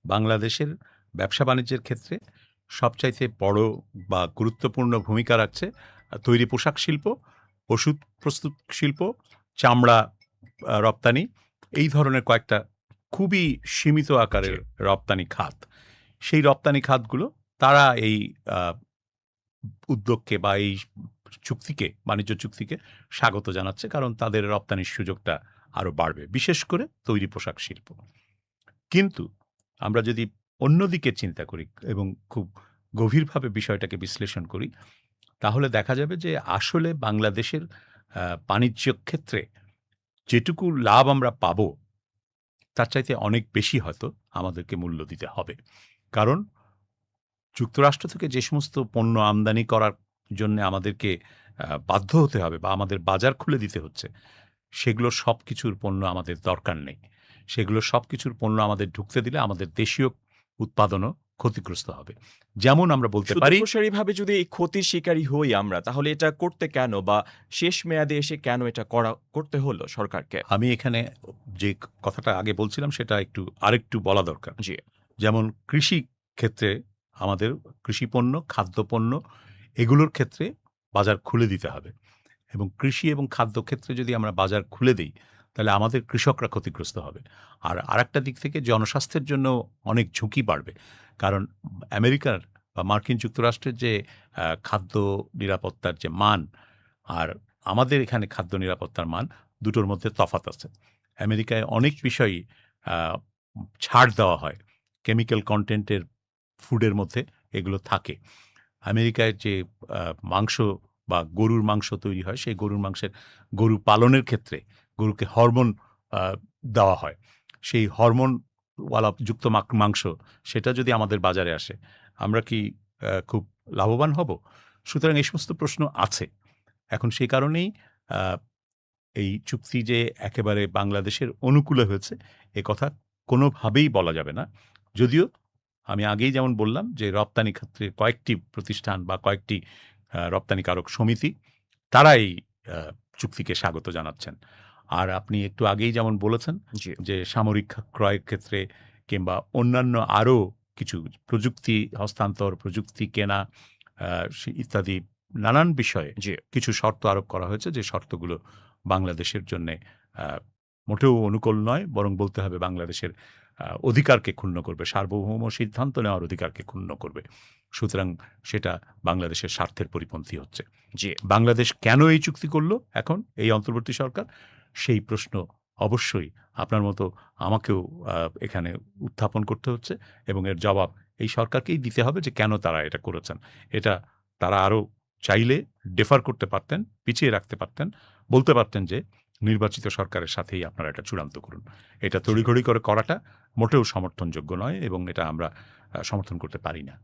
বাংলাদেশের ব্যবসা-বাণিজ্যের ক্ষেত্রে সবচাইতে বড় বা গুরুত্বপূর্ণ ভূমিকা রাখছে তৈরি পোশাক শিল্প, ওষুধ প্রস্তুত শিল্প, চামড়া রপ্তানি, এই ধরনের কয়েকটা খুবই সীমিত জি। আকারের রপ্তানি খাত। সেই রপ্তানি খাতগুলো তারা এই আ উদ্যোগকে বা এই চুক্তিকে, বাণিজ্য চুক্তিকে স্বাগত জানাচ্ছে। কারণ তাদের রপ্তানির সুযোগটা আরো বাড়বে। বিশেষ করে তৈরি পোশাক শিল্প। কিন্তু আমরা যদি অন্যদিকে চিন্তা করি এবং খুব গভীরভাবে বিষয়টাকে বিশ্লেষণ করি, তাহলে দেখা যাবে যে আসলে বাংলাদেশের বাণিজ্য ক্ষেত্রে যেটুকু লাভ আমরা পাবো, তার চাইতে অনেক বেশি হয়তো আমাদেরকে মূল্য দিতে হবে। কারণ যুক্তরাষ্ট্র থেকে যে সমস্ত পণ্য আমদানি করার জন্যে আমাদেরকে বাধ্য হতে হবে বা আমাদের বাজার খুলে দিতে হচ্ছে, সেগুলো সবকিছুর পণ্য আমাদের দরকার নেই। সেগুলো সবকিছুর পণ্য আমাদের ঢুকতে দিলে আমাদের দেশীয় উৎপাদনও ক্ষতিগ্রস্ত হবে। যেমন আমরা বলতে পারি সুদূরপ্রসারীভাবে যদি এই ক্ষতির শিকারী হই আমরা, তাহলে এটা করতে কেন বা শেষ মেয়াদে এসে কেন এটা করতে হলো সরকারকে? আমি এখানে যে কথাটা আগে বলছিলাম সেটা আরেকটু বলা দরকার। জি, যেমন কৃষি ক্ষেত্রে আমাদের কৃষিপণ্য, খাদ্যপণ্য এগুলোর ক্ষেত্রে বাজার খুলে দিতে হবে। এবং কৃষি এবং খাদ্য ক্ষেত্রে যদি আমরা বাজার খুলে দেই, তাহলে আমাদের কৃষকরা ক্ষতিগ্রস্ত হবে। আর আরেকটা দিক থেকে জনস্বাস্থ্যের জন্য অনেক ঝুঁকি বাড়বে। কারণ আমেরিকার বা মার্কিন যুক্তরাষ্ট্রের যে খাদ্য নিরাপত্তার যে মান, আর আমাদের এখানে খাদ্য নিরাপত্তার মান দুটোর মধ্যে তফাৎ আছে। আমেরিকায় অনেক বিষয়ই আ ছাড় দেওয়া হয়। কেমিক্যাল কনটেন্ট এর ফুডের মধ্যে এগুলো থাকে। আমেরিকায় যে আ মাংস বা গরুর মাংস তৈরি হয়, সেই গরু পালনের ক্ষেত্রে গরুকে হরমোন আ দেওয়া হয়। সেই হরমোন ওয়ালা যুক্ত মাংস সেটা যদি আমাদের বাজারে আসে, আমরা কি খুব লাভবান হব? সুতরাং এই সমস্ত প্রশ্ন আছে। এখন সেই কারণেই আ এই চুক্তি যে একেবারে বাংলাদেশের অনুকূলে হয়েছে, এ কথা কোনোভাবেই বলা যাবে না। যদিও আমি আগেই যেমন বললাম যে রপ্তানি ক্ষেত্রে কয়েকটি প্রতিষ্ঠান বা কয়েকটি রপ্তানিকারক সমিতি তারা এই আ চুক্তিকে স্বাগত জানাচ্ছেন। আর আপনি একটু আগেই যেমন বলেছেন জি। যে সামরিক ক্রয়ের ক্ষেত্রে কিংবা অন্যান্য আরো কিছু প্রযুক্তি হস্তান্তর, প্রযুক্তি কেনা আ ইত্যাদি নানান বিষয়ে জি। কিছু শর্ত আরোপ করা হয়েছে যে শর্তগুলো বাংলাদেশের জন্যে আ মোটেও অনুকূল নয়। বরং বলতে হবে বাংলাদেশের অধিকারকে ক্ষুণ্ণ করবে। সার্বভৌম সিদ্ধান্ত নেওয়ার অধিকারকে ক্ষুণ্ণ করবে। সুতরাং সেটা বাংলাদেশের স্বার্থের পরিপন্থী হচ্ছে। জি। বাংলাদেশ কেন এই চুক্তি করল এখন এই অন্তর্বর্তী সরকার? সেই প্রশ্ন অবশ্যই আপনার মতো আমাকেও আ এখানে উত্থাপন করতে হচ্ছে এবং এর জবাব এই সরকারকেই দিতে হবে যে কেন তারা এটা করেছেন। এটা তারা আরো চাইলে ডেফার করতে পারতেন, পিছিয়ে রাখতে পারতেন। বলতে পারতেন যে নির্বাচিত সরকারের সাথেই আপনারা এটা চূড়ান্ত করুন। এটা জি। তড়িঘড়ি করে করাটা মোটেও সমর্থনযোগ্য নয় এবং এটা আমরা সমর্থন করতে পারি না।